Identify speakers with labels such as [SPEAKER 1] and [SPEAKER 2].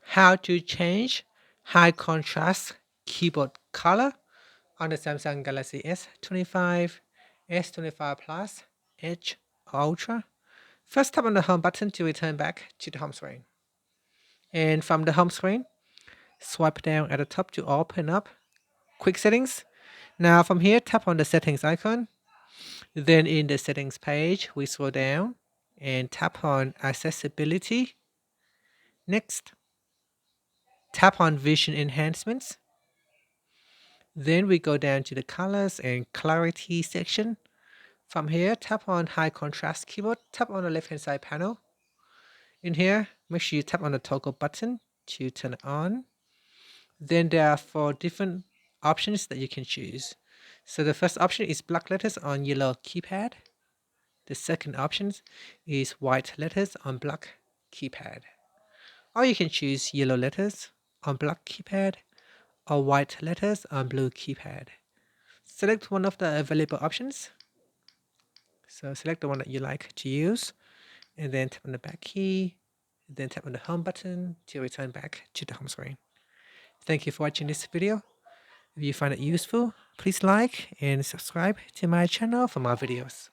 [SPEAKER 1] how to change high contrast keyboard color on the Samsung Galaxy S25, S25 Plus, Edge, Ultra. First, tap on the home button to return back to the home screen. And from the home screen, swipe down at the top to open up Quick Settings. Now from here, tap on the settings icon. Then in the settings page, we scroll down and tap on accessibility. Next, tap on vision enhancements. Then we go down to the colors and clarity section. From here, tap on high contrast keyboard, tap on the left hand side panel. In here, make sure you tap on the toggle button to turn it on. Then there are 4 different options that you can choose. So the first option is black letters on yellow keypad. The second option is white letters on black keypad. Or you can choose yellow letters on black keypad or white letters on blue keypad. Select one of the available options. So select the one that you like to use and then tap on the back key, then tap on the home button to return back to the home screen. Thank you for watching this video. If you find it useful, please like and subscribe to my channel for more videos.